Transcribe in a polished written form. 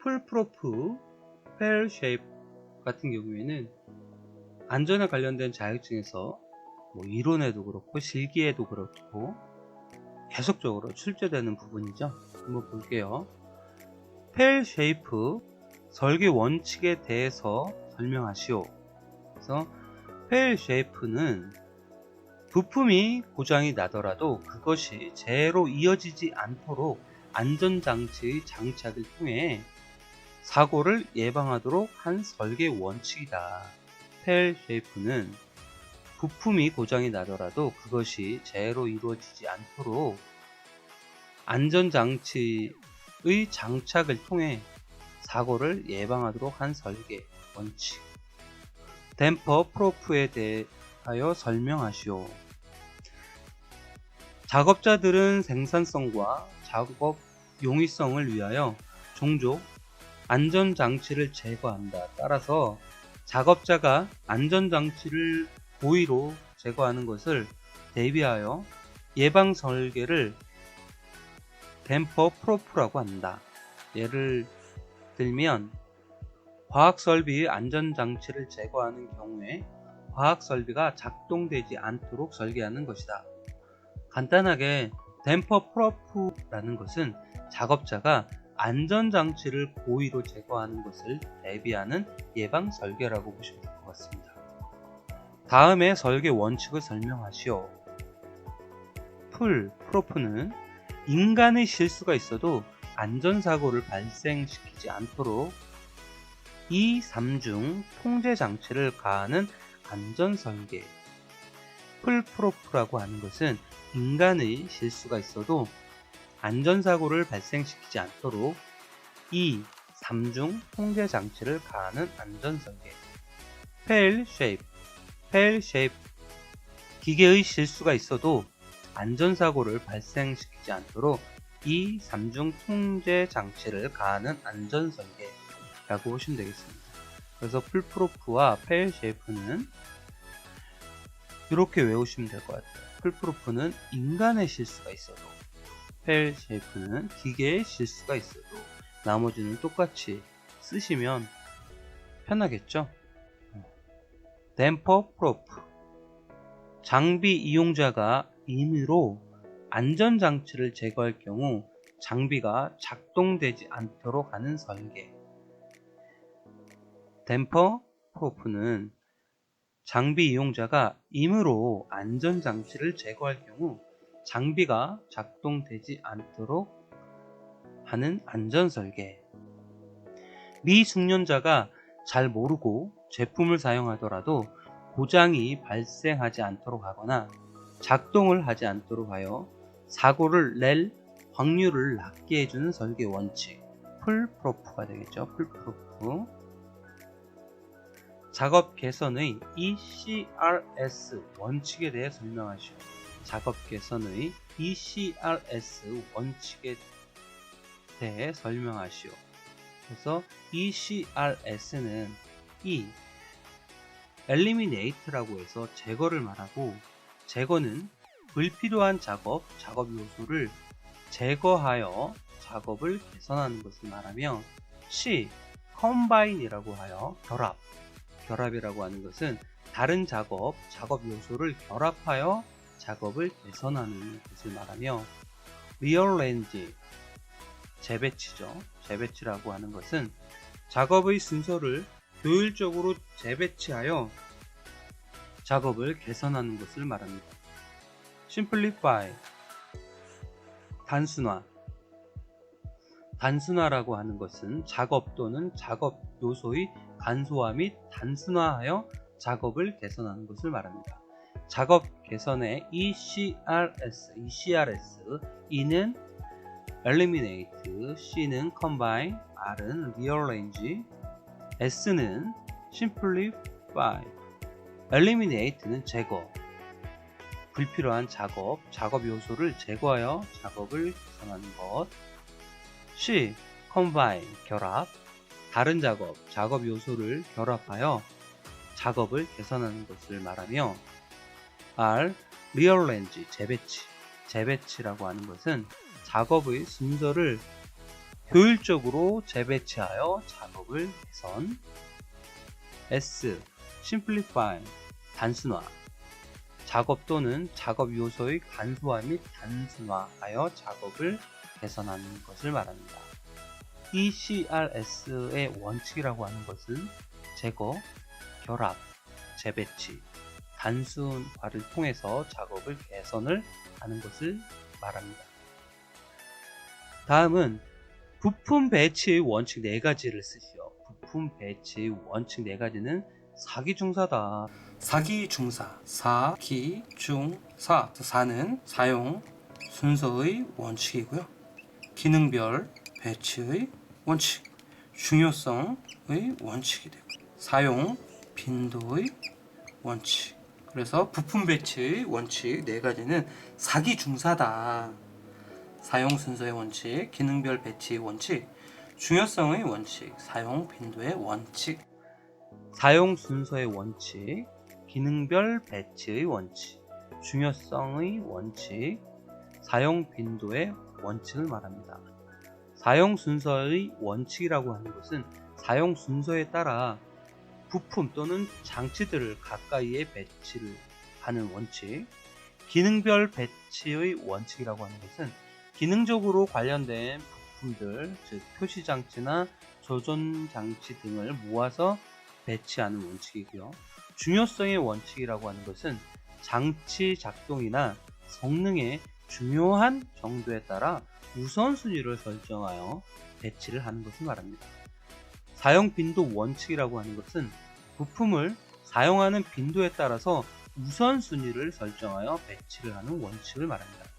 풀프로프, 페일 쉐입 같은 경우에는 안전에 관련된 자격증에서 이론에도 그렇고 실기에도 그렇고 계속적으로 출제되는 부분이죠. 한번 볼게요. 페일 쉐이프 설계 원칙에 대해서 설명하시오. 그래서 페일 쉐이프는 부품이 고장이 나더라도 그것이 재해로 이어지지 않도록 안전장치의 장착을 통해 사고를 예방하도록 한 설계 원칙이다. 페일 쉐이프는 부품이 고장이 나더라도 그것이 재해로 이루어지지 않도록 안전장치의 장착을 통해 사고를 예방하도록 한 설계 원칙. 댐퍼 프로프에 대하여 설명하시오. 작업자들은 생산성과 작업 용이성을 위하여 종종 안전장치를 제거한다. 따라서 작업자가 안전장치를 고의로 제거하는 것을 대비하여 예방 설계를 댐퍼 프로프라고 한다. 예를 들면 화학설비의 안전장치를 제거하는 경우에 화학설비가 작동되지 않도록 설계하는 것이다. 간단하게 댐퍼 프로프라는 것은 작업자가 안전장치를 고의로 제거하는 것을 대비하는 예방 설계라고 보시면 될 것 같습니다. 다음에 설계 원칙을 설명하시오. 프로프는 인간의 실수가 있어도 안전사고를 발생시키지 않도록 2, 3중 통제장치를 가하는 안전설계. 풀프로프라고 하는 것은 인간의 실수가 있어도 안전사고를 발생시키지 않도록 2, 3중 통제장치를 가하는 안전설계. 페일 쉐입. 기계의 실수가 있어도 안전사고를 발생시키지 않도록 2, 3중 통제장치를 가하는 안전설계라고 보시면 되겠습니다. 그래서 풀프로프와 페일 쉐이프는 이렇게 외우시면 될 것 같아요. 풀프로프는 인간의 실수가 있어도, 페일 쉐이프는 기계의 실수가 있어도, 나머지는 똑같이 쓰시면 편하겠죠. 댐퍼 프로프. 장비 이용자가 임의로 안전장치를 제거할 경우 장비가 작동되지 않도록 하는 설계. 댐퍼 프로프는 장비 이용자가 임의로 안전장치를 제거할 경우 장비가 작동되지 않도록 하는 안전설계. 미숙련자가 잘 모르고 제품을 사용하더라도 고장이 발생하지 않도록 하거나 작동을 하지 않도록 하여 사고를 낼 확률을 낮게 해주는 설계 원칙. 풀프로프가 되겠죠. 풀프로프. 작업 개선의 ECRS 원칙에 대해 설명하시오. 작업 개선의 ECRS 원칙에 대해 설명하시오. 그래서 ECRS는 Eliminate라고 해서 제거를 말하고, 제거는 불필요한 작업 요소를 제거하여 작업을 개선하는 것을 말하며, Combine이라고 하여 결합이라고 하는 것은 다른 작업 요소를 결합하여 작업을 개선하는 것을 말하며, Rearrange 재배치라고 하는 것은 작업의 순서를 효율적으로 재배치하여 작업을 개선하는 것을 말합니다. Simplify 단순화라고 하는 것은 작업 또는 작업 요소의 간소화 및 단순화하여 작업을 개선하는 것을 말합니다. 작업 개선의 ECRS, E는 Eliminate, C는 Combine, R은 Rearrange, S는 Simplify. Eliminate는 제거, 불필요한 작업 요소를 제거하여 작업을 개선하는 것. Combine, 결합, 다른 작업 요소를 결합하여 작업을 개선하는 것을 말하며, R. Rearrange, 재배치라고 하는 것은 작업의 순서를 효율적으로 재배치하여 작업을 개선. S. Simplify, 단순화. 작업 또는 작업 요소의 간소화 및 단순화하여 작업을 개선하는 것을 말합니다. ECRS의 원칙이라고 하는 것은 제거, 결합, 재배치, 단순화를 통해서 작업을 개선을 하는 것을 말합니다. 다음은 부품 배치의 원칙 4가지를 쓰시오. 부품 배치의 원칙 4가지는 사기중사다. 사기중사, 사기중사. 사는 사용 순서의 원칙이고요. 기능별 배치의 원칙, 중요성의 원칙이 되고, 사용 빈도의 원칙. 그래서 부품 배치의 원칙 4가지는 사기중사다. 사용 순서의 원칙, 기능별 배치의 원칙, 중요성의 원칙, 사용 빈도의 원칙. 사용 순서의 원칙, 기능별 배치의 원칙, 중요성의 원칙, 사용 빈도의 원칙을 말합니다. 사용 순서의 원칙이라고 하는 것은 사용 순서에 따라 부품 또는 장치들을 가까이에 배치를 하는 원칙. 기능별 배치의 원칙이라고 하는 것은 기능적으로 관련된 부품들, 즉 표시장치나 조전장치 등을 모아서 배치하는 원칙이고요. 중요성의 원칙이라고 하는 것은 장치 작동이나 성능의 중요한 정도에 따라 우선순위를 설정하여 배치를 하는 것을 말합니다. 사용 빈도 원칙이라고 하는 것은 부품을 사용하는 빈도에 따라서 우선순위를 설정하여 배치를 하는 원칙을 말합니다.